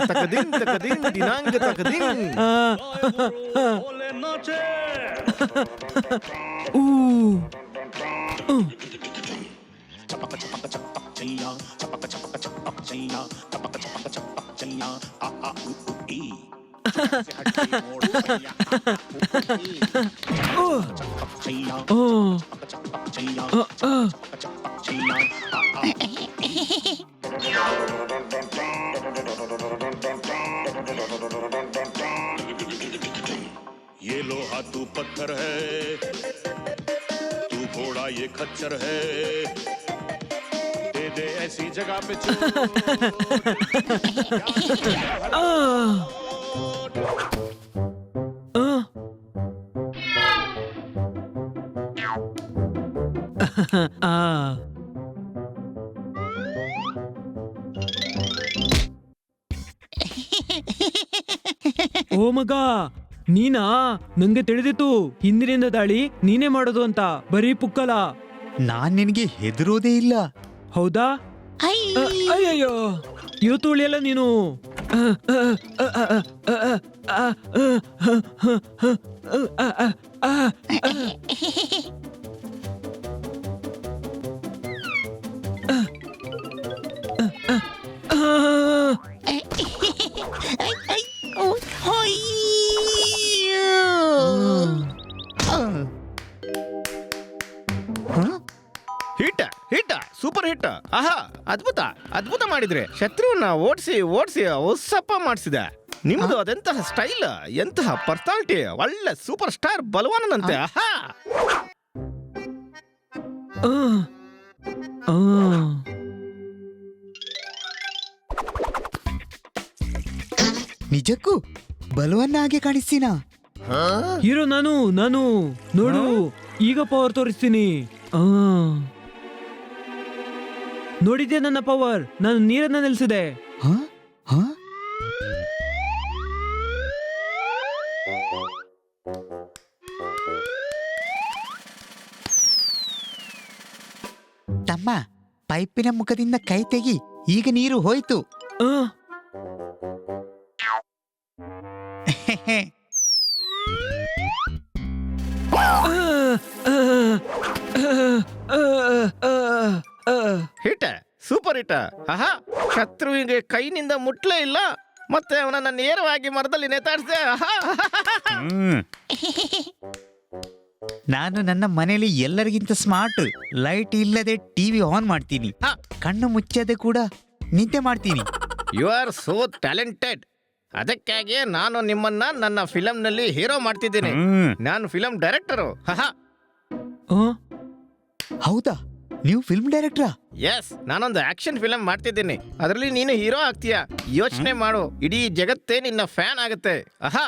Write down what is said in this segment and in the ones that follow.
ತಕದಿನ್ ತಕದಿನ್ ದಿನಾಂಕ ತಕದಿನ್. ये लोहा तू पत्थर है, तू घोड़ा ये खच्चर है, दे दे ऐसी जगह पे ಓ ಮಗ, ನೀನಾ? ನಂಗೆ ತಿಳಿದಿತ್ತು ಹಿಂದಿನಿಂದ ದಾಳಿ ನೀನೇ ಮಾಡೋದು ಅಂತ. ಬರೀ ಪುಕ್ಕಲ. ನಾನ್ ನಿನಗೆ ಹೆದರೋದೇ ಇಲ್ಲ. ಹೌದಾ? ಅಯ್ಯಯ್ಯೋ, ಇವತ್ತು ಉಳಿಯಲ್ಲ ನೀನು. Hit hit, super hit. ಆಹಾ, ಅದ್ಭುತ ಅದ್ಭುತ ಮಾಡಿದ್ರೆ. ಶತ್ರುವನ್ನ ಓಡಿಸಿ ಓಡಿಸಿ ಉತ್ಸಪ್ಪ ಮಾಡಿಸಿದೆ. ನಿಮ್ದು ಅದೆಂತಹ ಸ್ಟೈಲ್, ಎಂತಹ ಪರ್ಸನಾಲಿಟಿ. ಒಳ್ಳೆ ಸೂಪರ್ ಸ್ಟಾರ್ ಬಲವಾನನಂತೆ. ಆಹಾ, ನಿಜಕ್ಕೂ ಬಲವನ್ನ ಹಾಗೆ ಕಾಣಿಸ್ತೀನಾ? ಹೀರೋ ನಾನು ನೋಡು, ಈಗ ಪವರ್ ತೋರಿಸ್ತೀನಿ. ನೋಡಿದ್ಯಾ ನನ್ನ ಪವರ್? ನಾನು ನೀರನ್ನ ನಿಲ್ಸಿದೆ. ಹ? ಹ? ತಮ್ಮ, ಪೈಪಿನ ಮುಖದಿಂದ ಕೈ ತೆಗಿ. ಈಗ ನೀರು ಹೋಯ್ತು. Hit, super hit. ಆಹಾ, ಶತ್ರುವಿಗೆ ಕೈನಿಂದ ಮುಟ್ಲೇ ಇಲ್ಲ, ಮತ್ತೆ ಅವನನ್ನ ನೇರವಾಗಿ ಮರದಲ್ಲಿ ನೇತಾಡಿಸಿದೆ. ಆಹಾ, ನಾನು ನನ್ನ ಮನೆಯಲ್ಲಿ ಎಲ್ಲರಿಗಿಂತ ಸ್ಮಾರ್ಟ್. ಲೈಟ್ ಇಲ್ಲದೆ ಟಿವಿ ಆನ್ ಮಾಡ್ತೀನಿ, ಕಣ್ಣು ಮುಚ್ಚದೆ ಕೂಡ ನಿದ್ದೆ ಮಾಡ್ತೀನಿ. You are so talented. ಅದಕ್ಕಾಗಿಯೇ ನಾನು ನಿಮ್ಮನ್ನ ನನ್ನ ಫಿಲಂನಲ್ಲಿ ಹೀರೋ ಮಾಡ್ತಿದ್ದೀನಿ. ನಾನು ಫಿಲಂ ಡೈರೆಕ್ಟರು. ಹೌದಾ? ನೀವು ಫಿಲ್ಮ್ ಡೈರೆಕ್ಟ್ರಾ? ಎಸ್, ನಾನೊಂದು ಆಕ್ಷನ್ ಫಿಲಂ ಮಾಡ್ತಿದ್ದೀನಿ. ಅದರಲ್ಲಿ ನೀನು ಹೀರೋ ಆಗ್ತೀಯಾ. ಯೋಚನೆ ಮಾಡು, ಇಡೀ ಜಗತ್ತೇ ನಿನ್ನ ಫ್ಯಾನ್ ಆಗುತ್ತೆ. ಆಹಾ,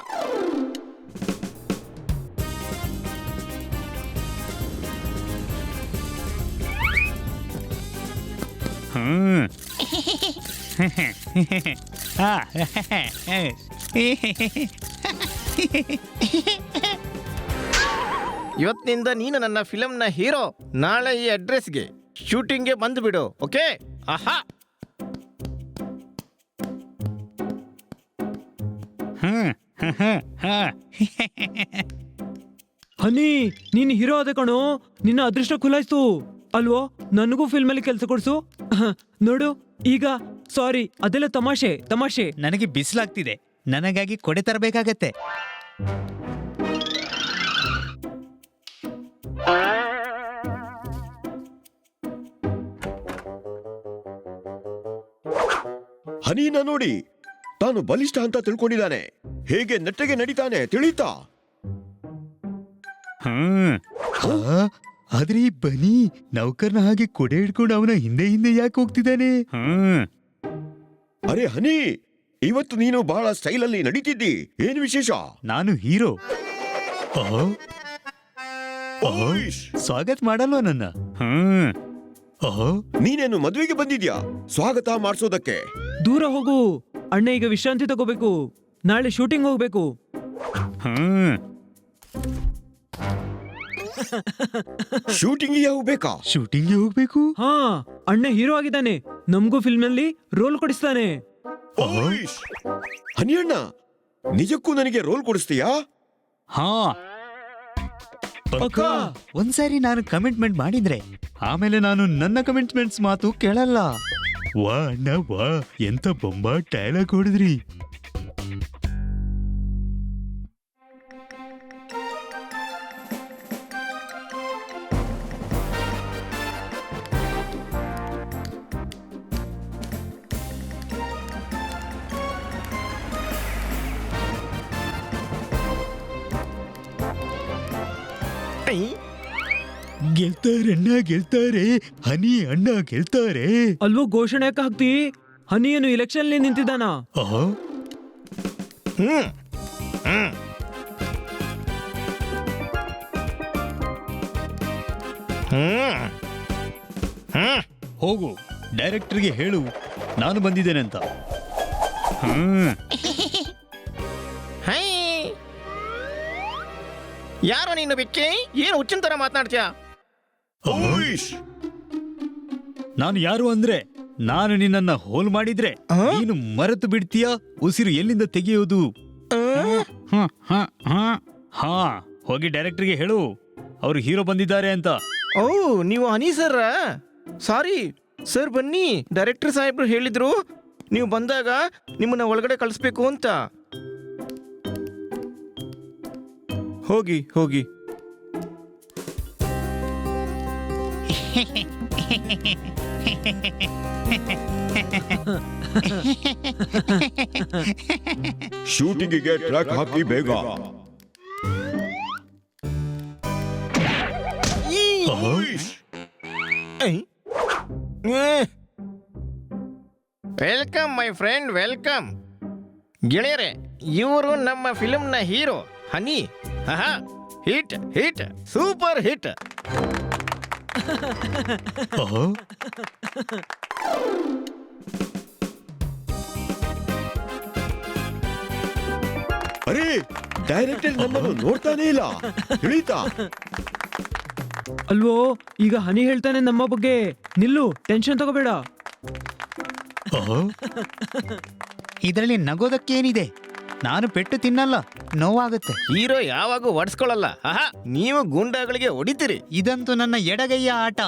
ಇವತ್ತಿನಿಂದ ನೀನು ನನ್ನ ಫಿಲಂನ ಹೀರೋ. ನಾಳೆ ಈ ಅಡ್ರೆಸ್ಗೆ ಶೂಟಿಂಗ್ಗೆ ಬಂದು ಬಿಡು, ಓಕೆ? ಆಹಾ, ಹನಿ, ನೀನು ಹೀರೋ ಆದ ಕಣೋ. ನಿನ್ನ ಅದೃಷ್ಟ ಖುಲಾಯಿಸ್ತು ಅಲ್ವೋ? ನನಗೂ ಫಿಲ್ಮಲ್ಲಿ ಕೆಲಸ ಕೊಡ್ಸು. ನೋಡು ಈಗ. ಸಾರಿ, ಅದೆಲ್ಲ ತಮಾಷೆ ತಮಾಷೆ. ನನಗೆ ಬಿಸಿಲಾಗ್ತಿದೆ, ನನಗಾಗಿ ಕೊಡೆ ತರಬೇಕಾಗತ್ತೆ. ಹನೀನ ನೋಡಿ, ತಾನು ಬಲಿಷ್ಠ ಅಂತ ತಿಳ್ಕೊಂಡಿದ್ದಾನೆ. ಹೇಗೆ ನೆಟ್ಟಗೆ ನಡೀತಾನೆ ತಿಳಿತಾ? ಆದ್ರೆ ಈ ಬನಿ ನೌಕರ್ನ ಹಾಗೆ ಕೊಡೆ ಹಿಡ್ಕೊಂಡು ಅವನ ಹಿಂದೆ ಹಿಂದೆ ಯಾಕೆ ಹೋಗ್ತಿದ್ದಾನೆ? ಅರೆ ಹನಿ, ಇವತ್ತು ನೀನು ಬಹಳ ಸ್ಟೈಲಲ್ಲಿ ನಡೀತಿದ್ದಿ. ಏನು ವಿಶೇಷ? ನಾನು ಹೀರೋ. ಸ್ವಾಗತ ಮಾಡಲ್ವಾ ನನ್ನ? ನೀನೇನು ಮದುವೆಗೆ ಬಂದಿದ್ಯಾ ಸ್ವಾಗತ ಮಾಡಿಸೋದಕ್ಕೆ? ದೂರ ಹೋಗು ಅಣ್ಣ, ಈಗ ವಿಶ್ರಾಂತಿ ತಗೋಬೇಕು. ನಾಳೆ ಶೂಟಿಂಗ್ ಹೋಗ್ಬೇಕು. ಶೂಟಿಂಗಿಗೆ ಹೋಗ್ಬೇಕಾ? ಶೂಟಿಂಗ್ಗೆ ಹೋಗ್ಬೇಕು? ಹಾ, ಅಣ್ಣ ಹೀರೋ ಆಗಿದ್ದಾನೆ. ನಮಗೂ ಫಿಲ್ಮ್ ನಲ್ಲಿ ರೋಲ್ ಕೊಡಿಸ್ತಾನೆ. ಓಯ್ಶ್! ಹನಿಯಣ್ಣ ನಿಜಕ್ಕೂ ನನಗೆ ರೋಲ್ ಕೊಡಿಸ್ತೀಯಾ? ಹಾ ಅಕ್ಕ ಒಂದ್ಸಾರಿ ನಾನು ಕಮಿಟ್ಮೆಂಟ್ ಮಾಡಿದ್ರೆ ಆಮೇಲೆ ನಾನು ನನ್ನ ಕಮಿಟ್ಮೆಂಟ್ಸ್ ಮಾತು ಕೇಳಲ್ಲ. ವಾ ಅಣ್ಣ ವಾ, ಎಂತ ಬೊಂಬಾ ಡೈಲಾಗ್ ಹೊಡೆದ್ರಿ. ಐ, ಗೆಲ್ತಾರಣ್ಣ ಗೆಲ್ತಾರೆ, ಹನಿ ಅಣ್ಣ ಗೆಲ್ತಾರೆ. ಅಲ್ವೋ ಘೋಷಣೆ ಯಾಕೆ ಹಾಕ್ತಿ? ಹನಿಯೇನು ಇಲೆಕ್ಷನ್ ನಿಂತಿದ್ದಾನ? ಆಹಾ, ಹ್ಮ್ ಹ್ಮ್ ಹ್ಮ್ ಹ್ಮ್ ಹೋಗು ಡೈರೆಕ್ಟರ್ಗೆ ಹೇಳು ನಾನು ಬಂದಿದ್ದೇನೆ ಅಂತ. ಹ್ಮ್ ಹೈ, ಯಾರೋ ನೀನು ಬಿಕ್ಕಿ? ಏನು ಹುಚ್ಚಿನ ತರ ಮಾತನಾಡ್ತೀಯ? ಓಯ್ಶ್! ನಾನು ಯಾರು ಅಂದ್ರೆ, ನಾನು ನಿನ್ನನ್ನ ಹೋಲ್ ಮಾಡಿದ್ರೆ ನೀನು ಮರೆತು ಬಿಡ್ತೀಯ. ಉಸಿರು ಎಲ್ಲಿಂದ ತೆಗೆಯೋದು? ಹಾ, ಹೋಗಿ ಡೈರೆಕ್ಟರ್ಗೆ ಹೇಳು ಅವ್ರು ಹೀರೋ ಬಂದಿದ್ದಾರೆ ಅಂತ. ಓ, ನೀವು ಹನಿ ಸರ್? ಸಾರಿ ಸರ್, ಬನ್ನಿ. ಡೈರೆಕ್ಟರ್ ಸಾಹೇಬ್ರು ಹೇಳಿದ್ರು ನೀವು ಬಂದಾಗ ನಿಮ್ಮನ್ನ ಒಳಗಡೆ ಕಳಿಸ್ಬೇಕು ಅಂತ. ಹೋಗಿ ಹೋಗಿ. ಶೂಟಿಂಗಿಗೆ ಟ್ರ್ಯಾಕ್ ಹಾಕಿ ಬೇಗ. ಓಯ್ಶ್! Welcome my friend, welcome. ಗೆಳೆಯರೆ, ಇವರು ನಮ್ಮ ಫಿಲ್ಮ್ನ ಹೀರೋ ಹನಿ. ಆಹಾ, ಹಿಟ್ ಹಿಟ್, ಸೂಪರ್ ಹಿಟ್. ಆಹಾ, ಅರೇ, ಡೈರೆಕ್ಟರ್ ನನ್ನನ್ನು ನೋಡ್ತಾನೇ ಇಲ್ಲ, ತಿಳಿತಾ? ಅಲ್ವೋ ಈಗ ಹನಿ ಹೇಳ್ತಾನೆ ನಮ್ಮ ಬಗ್ಗೆ. ನಿಲ್ಲು, ಟೆನ್ಷನ್ ತಗೋಬೇಡ. ಆಹಾ. ಇದರಲ್ಲಿ ನಗೋದಕ್ಕೇನಿದೆ? ನಾನು ಪೆಟ್ಟು ತಿನ್ನಲ್ಲ, ನೋವಾಗುತ್ತೆ. ಹೀರೋ ಯಾವಾಗೂ ಒಡ್ಸ್ಕೊಳ್ಳಲ್ಲ. ಆಹಾ, ನೀವು ಗೂಂಡಾಗಳಿಗೆ ಹೊಡಿತೀರಿ. ಇದಂತೂ ನನ್ನ ಎಡಗೈಯ ಆಟ.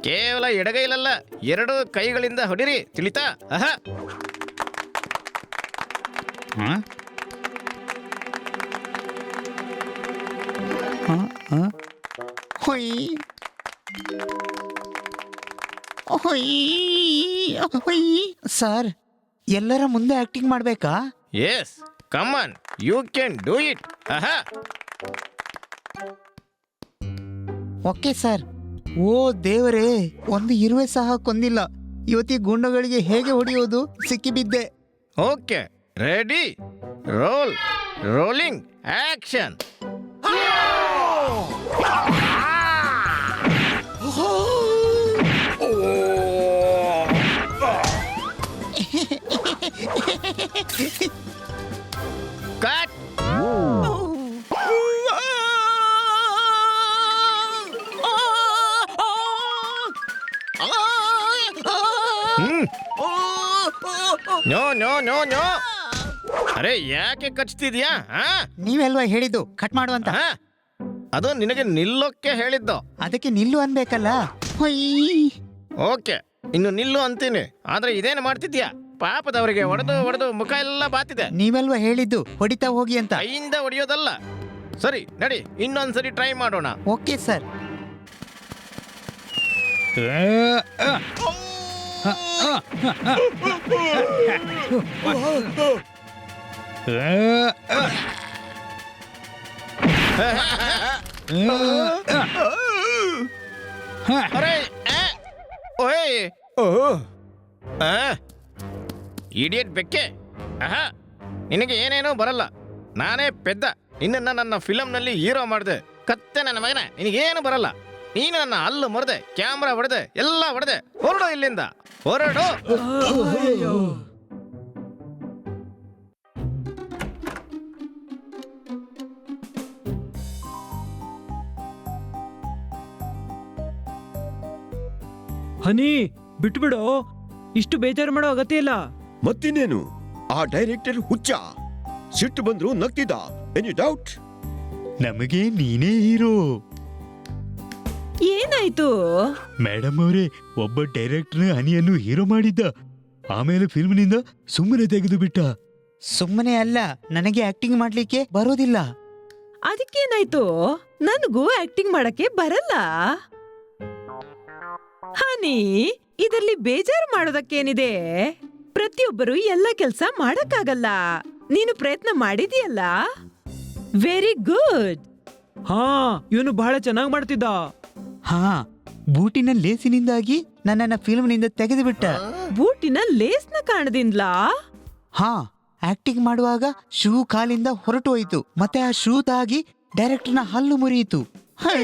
ಕೇವಲ ಎಡಗೈಲಲ್ಲ, ಎರಡು ಕೈಗಳಿಂದ ಹೊಡಿರಿ, ತಿಳಿತಾ? ಆಹಾ, ಹ? ಹ? ಹ? ಹೊಯ್. ಹೊಯ್. ಹೊಯ್. ಸರ್, ಎಲ್ಲರ ಮುಂದೆ ಆಕ್ಟಿಂಗ್ ಮಾಡ್ಬೇಕಾ? Yes, come on, you can do it. ಆಹಾ, ಓಕೆ ಸರ್. ಓ ದೇವರೇ, ಒಂದು ಇರುವೆ ಸಹ ಕೊಂದಿಲ್ಲ. ಇವತ್ತಿ ಗುಂಡಗಳಿಗೆ ಹೇಗೆ ಹೊಡೆಯೋದು? ಸಿಕ್ಕಿಬಿದ್ದೆ. Okay, ready, roll, rolling, action. Cut. No no no no. ಅರೆ, ಯಾಕೆ ಕಚ್ತಿದ್ಯಾ? ನೀವೆಲ್ವಾ ಹೇಳಿದ್ದು ಕಟ್ ಮಾಡು ಅಂತ? ಅದು ನಿನಗೆ ನಿಲ್ಲೋಕ್ಕೆ ಹೇಳಿದ್ದು. ಅದಕ್ಕೆ ನಿಲ್ಲು ಅನ್ಬೇಕಲ್ಲ. ಹೊಯ್. ಓಕೆ, ಇನ್ನು ನಿಲ್ಲು ಅಂತೀನಿ. ಆದ್ರೆ ಇದೇನು ಮಾಡ್ತಿದ್ಯಾ? ಪಾಪದವರಿಗೆ ಹೊಡೆದು ಹೊಡೆದು ಮುಖ ಎಲ್ಲ ಬಾತಿದೆ. ನೀವೆಲ್ವಾ ಹೇಳಿದ್ದು ಹೊಡಿತಾ ಹೋಗಿ ಅಂತ? ಕೈಯಿಂದ ಹೊಡೆಯೋದಲ್ಲ. ಸರಿ, ನಡಿ, ಇನ್ನೊಂದ್ಸರಿ ಟ್ರೈ ಮಾಡೋಣ. Okay sir. ಅರೆ, ಓಯ್, ಇಡಿಯಟ್ ಬೆಕ್ಕೆ. ಆಹಾ, ನಿನಗೆ ಏನೇನೋ ಬರಲ್ಲ. ನಾನೇ ಪೆದ್ದ. ನಿನ್ನನ್ನ ನನ್ನ ಫಿಲಂನಲ್ಲಿ ಹೀರೋ ಮಾಡಿದೆ. ಕತ್ತೆ ನನ್ನ ಮಗನ, ನಿನಗೇನು ಬರಲ್ಲ. ನೀನು ನನ್ನ ಹಲ್ಲು ಮುರಿದೆ, ಕ್ಯಾಮ್ರಾ ಹೊಡೆದೆ, ಎಲ್ಲ ಹೊಡೆದೆ. ಹೊರಡು ಇಲ್ಲಿಂದ, ಹೊರಡು. ಹನಿ ಬಿಟ್ಬಿಡು, ಇಷ್ಟು ಬೇಜಾರು ಮಾಡೋ ಅಗತ್ಯ ಇಲ್ಲ. ಮತ್ತಿನ್ನೇನು, ಆ ಡೈರೆಕ್ಟರ್ ಹುಚ್ಚ. ಸಿಟ್ಟು ಬಂದ್ರು ನಗ್ತಿದ್ದ. Any doubt? ನಮಗೆ ನೀನೇ ಹೀರೋ. ಏನಾಯ್ತು? ಮೇಡಮ್ ಅವರೇ, ಒಬ್ಬ ಡೈರೆಕ್ಟರ್ ಹನಿಯನ್ನು ಹೀರೋ ಮಾಡಿದ್ದ, ಆಮೇಲೆ ಫಿಲ್ಮ್ನಿಂದ ಸುಮ್ಮನೆ ತೆಗೆದು ಬಿಟ್ಟ. ಸುಮ್ಮನೆ ಅಲ್ಲ, ನನಗೆ ಆಕ್ಟಿಂಗ್ ಮಾಡ್ಲಿಕ್ಕೆ ಬರೋದಿಲ್ಲ. ಅದಕ್ಕೇನಾಯ್ತು? ನನಗೂ ಆಕ್ಟಿಂಗ್ ಮಾಡಕ್ಕೆ ಬರಲ್ಲ. ಹನಿ, ಇದರಲ್ಲಿ ಬೇಜಾರು ಮಾಡೋದಕ್ಕೇನಿದೆ? ಪ್ರತಿಯೊಬ್ಬರು ಎಲ್ಲ ಕೆಲ್ಸ ಮಾಡಕ್ಕಾಗಲ್ಲ. ನೀನು ಪ್ರಯತ್ನ ಮಾಡಿದೀಯಲ್ಲ, ವೆರಿ ಗುಡ್. ಹಾ, ಇವನು ಬಹಳ ಚೆನ್ನಾಗಿ ಮಾಡ್ತಿದ್ದ. ಹಾ, ಬೂಟಿನ ಲೇಸಿನಿಂದಾಗಿ ನನ್ನನ್ನ ಫಿಲ್ಮ್ನಿಂದ ತೆಗೆದು ಬಿಟ್ಟ. ಬೂಟಿನ ಲೇಸ್ನ ಕಾಣದಿಂದ್ಲಾ? ಹಾ, ಆಕ್ಟಿಂಗ್ ಮಾಡುವಾಗ ಶೂ ಕಾಲಿಂದ ಹೊರಟು ಹೋಯಿತು, ಮತ್ತೆ ಆ ಶೂ ತಾಗಿ ಡೈರೆಕ್ಟರ್ನ ಹಲ್ಲು ಮುರಿಯಿತು. ಹೈ.